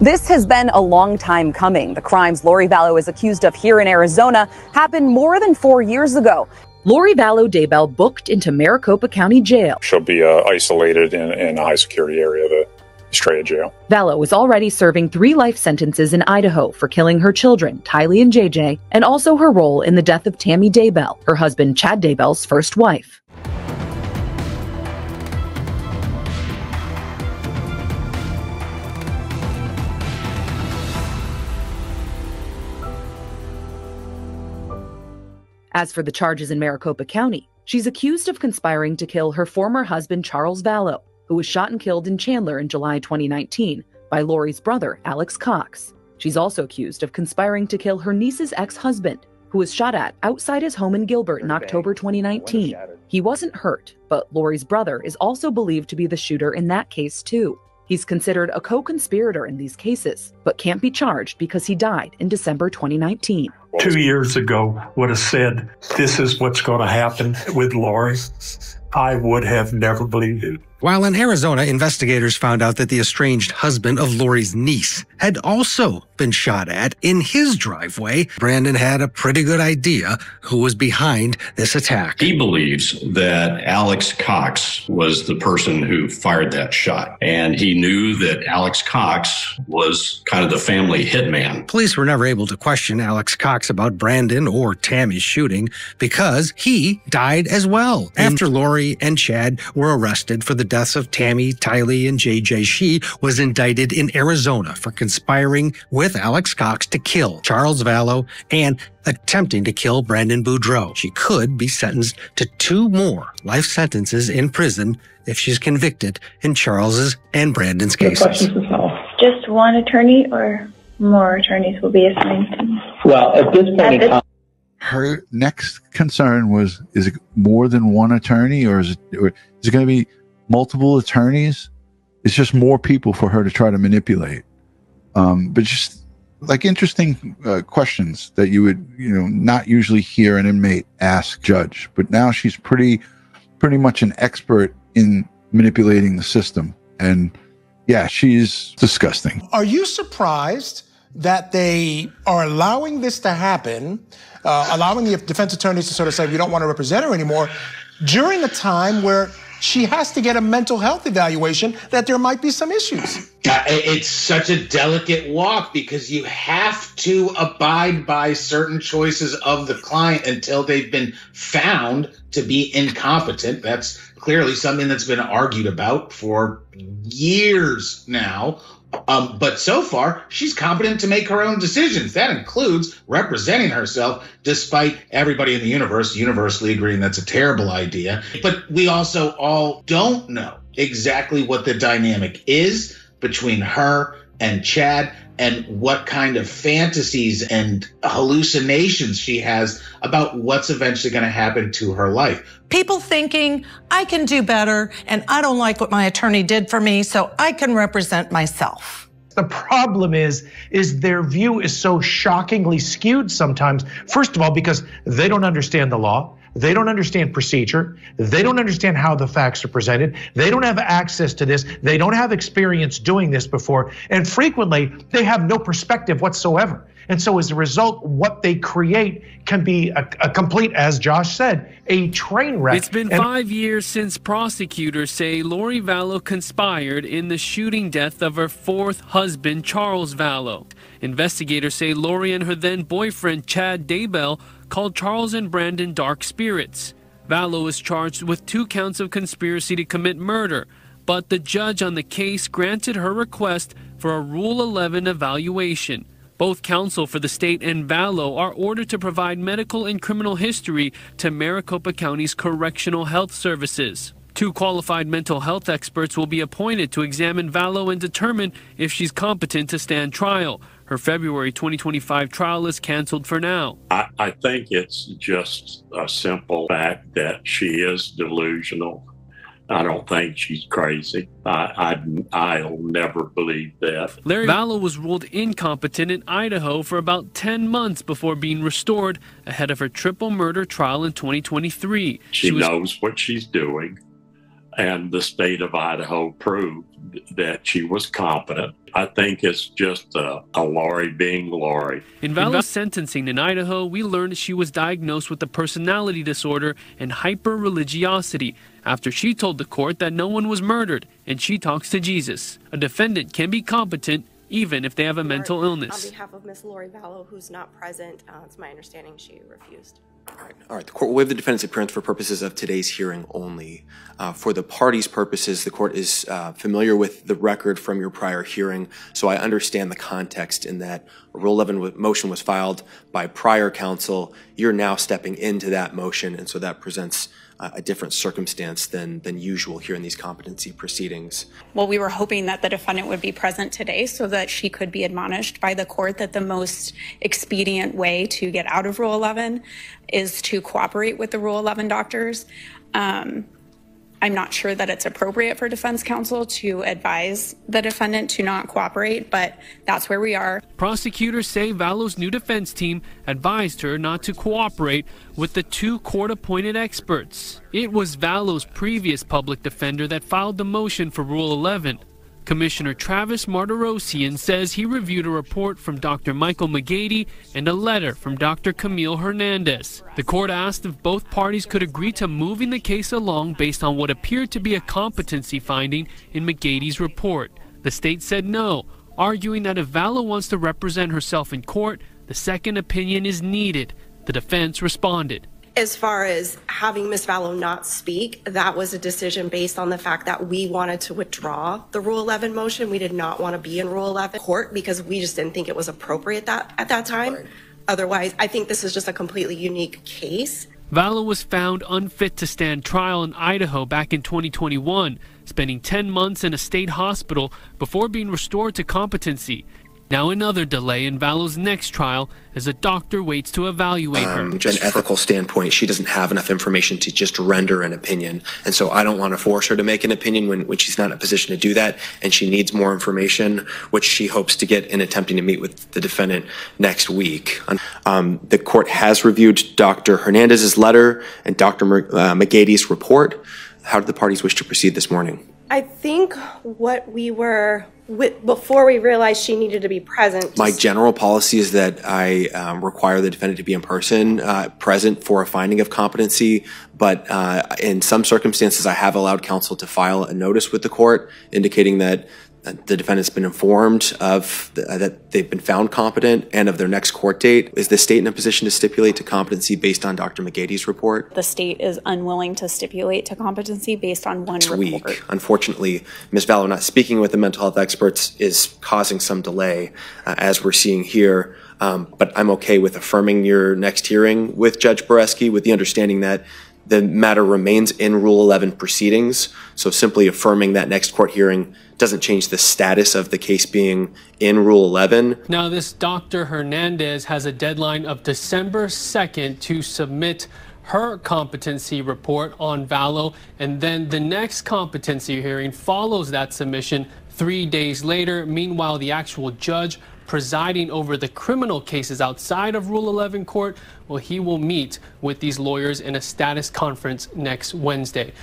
This has been a long time coming. The crimes Lori Vallow is accused of here in Arizona happened more than 4 years ago. Lori Vallow Daybell booked into Maricopa County Jail. She'll be isolated in a high-security area of Estrella Jail. Vallow is already serving 3 life sentences in Idaho for killing her children, Tylee and JJ, and also her role in the death of Tammy Daybell, her husband Chad Daybell's first wife. As for the charges in Maricopa County, she's accused of conspiring to kill her former husband Charles Vallow, who was shot and killed in Chandler in July 2019 by Lori's brother, Alex Cox. She's also accused of conspiring to kill her niece's ex-husband, who was shot at outside his home in Gilbert in October 2019. He wasn't hurt, but Lori's brother is also believed to be the shooter in that case too. He's considered a co-conspirator in these cases, but can't be charged because he died in December 2019. 2 years ago would have said, this is what's going to happen with Laurie, I would have never believed it. While in Arizona, investigators found out that the estranged husband of Lori's niece had also been shot at in his driveway. Brandon had a pretty good idea who was behind this attack. He believes that Alex Cox was the person who fired that shot, and he knew that Alex Cox was kind of the family hitman. Police were never able to question Alex Cox about Brandon or Tammy's shooting because he died as well. After Lori and Chad were arrested for the deaths of Tammy, Tylee, and JJ, she was indicted in Arizona for conspiring with Alex Cox to kill Charles Vallow and attempting to kill Brandon Boudreaux. She could be sentenced to 2 more life sentences in prison if she's convicted in Charles's and Brandon's cases. Just one attorney or more attorneys will be assigned? Well, at this point in time, her next concern was, is it more than one attorney, or is it going to be multiple attorneys? It's just more people for her to try to manipulate. But just like interesting questions that you would, not usually hear an inmate ask judge. But now she's pretty much an expert in manipulating the system. And yeah, she's disgusting. Are you surprised that they are allowing this to happen, allowing the defense attorneys to sort of say, we don't want to represent her anymore, during a time where she has to get a mental health evaluation, that there might be some issues? It's such a delicate walk because you have to abide by certain choices of the client until they've been found to be incompetent. That's clearly something that's been argued about for years now. But so far, she's competent to make her own decisions. That includes representing herself, despite everybody in the universe universally agreeing that's a terrible idea. But we also all don't know exactly what the dynamic is between her and Chad and what kind of fantasies and hallucinations she has about what's eventually going to happen to her life. People thinking, I can do better, and I don't like what my attorney did for me, so I can represent myself. The problem is their view is so shockingly skewed sometimes. First of all, because they don't understand the law. They don't understand procedure. They don't understand how the facts are presented. They don't have access to this. They don't have experience doing this before. And frequently, they have no perspective whatsoever. And so as a result, what they create can be a complete, as Josh said, a train wreck. It's been 5 years since prosecutors say Lori Vallow conspired in the shooting death of her 4th husband, Charles Vallow. Investigators say Lori and her then boyfriend, Chad Daybell, called Charles and Brandon dark spirits. Vallow is charged with 2 counts of conspiracy to commit murder, but the judge on the case granted her request for a Rule 11 evaluation. Both counsel for the state and Vallow are ordered to provide medical and criminal history to Maricopa County's Correctional Health Services. 2 qualified mental health experts will be appointed to examine Vallow and determine if she's competent to stand trial. Her February 2025 trial is canceled for now. I think it's just a simple fact that she is delusional. I don't think she's crazy. I'll never believe that. Larry Vallow was ruled incompetent in Idaho for about 10 months before being restored ahead of her triple murder trial in 2023. She knows what she's doing. and the state of Idaho proved that she was competent. I think it's just a Laurie being Laurie. In Vallow's sentencing in Idaho, we learned she was diagnosed with a personality disorder and hyper-religiosity after she told the court that no one was murdered and she talks to Jesus. A defendant can be competent even if they have a mental illness. On behalf of Ms. Lori Vallow, who's not present, it's my understanding she refused. All right. The court will waive the defendant's appearance for purposes of today's hearing only. For the parties' purposes, the court is familiar with the record from your prior hearing, so I understand the context in that a Rule 11 motion was filed by prior counsel. You're now stepping into that motion, and so that presents a different circumstance than usual here in these competency proceedings. Well, we were hoping that the defendant would be present today so that she could be admonished by the court that the most expedient way to get out of Rule 11 is to cooperate with the Rule 11 doctors. I'm not sure that it's appropriate for defense counsel to advise the defendant to not cooperate, but that's where we are. Prosecutors say Vallow's new defense team advised her not to cooperate with the two court-appointed experts. It was Vallow's previous public defender that filed the motion for Rule 11. Commissioner Travis Martirosian says he reviewed a report from Dr. Michael McGady and a letter from Dr. Camille Hernandez. The court asked if both parties could agree to moving the case along based on what appeared to be a competency finding in McGady's report. The state said no, arguing that if Vallow wants to represent herself in court, the second opinion is needed. The defense responded. As far as having Ms. Vallow not speak, that was a decision based on the fact that we wanted to withdraw the Rule 11 motion. We did not want to be in Rule 11 court because we just didn't think it was appropriate at that time. Right. Otherwise, I think this is just a completely unique case. Vallow was found unfit to stand trial in Idaho back in 2021, spending 10 months in a state hospital before being restored to competency. Now another delay in Vallow's next trial as a doctor waits to evaluate her. From an ethical standpoint, she doesn't have enough information to just render an opinion. And so I don't want to force her to make an opinion when she's not in a position to do that. And she needs more information, which she hopes to get in attempting to meet with the defendant next week. The court has reviewed Dr. Hernandez's letter and Dr. McGady's report. How did the parties wish to proceed this morning? I think what we were, before we realized she needed to be present. My general policy is that I require the defendant to be in person, present for a finding of competency. But in some circumstances, I have allowed counsel to file a notice with the court indicating that the defendant's been informed of that they've been found competent and of their next court date. Is the state in a position to stipulate to competency based on Dr. McGady's report? The state is unwilling to stipulate to competency based on one report. Week. Unfortunately, Ms. Vallow not speaking with the mental health experts is causing some delay, as we're seeing here. But I'm okay with affirming your next hearing with Judge Boreski with the understanding that the matter remains in Rule 11 proceedings. So simply affirming that next court hearing doesn't change the status of the case being in Rule 11. Now, this Dr. Hernandez has a deadline of December 2nd to submit her competency report on Vallow, and then the next competency hearing follows that submission 3 days later. Meanwhile, the actual judge presiding over the criminal cases outside of Rule 11 court, well, he will meet with these lawyers in a status conference next Wednesday.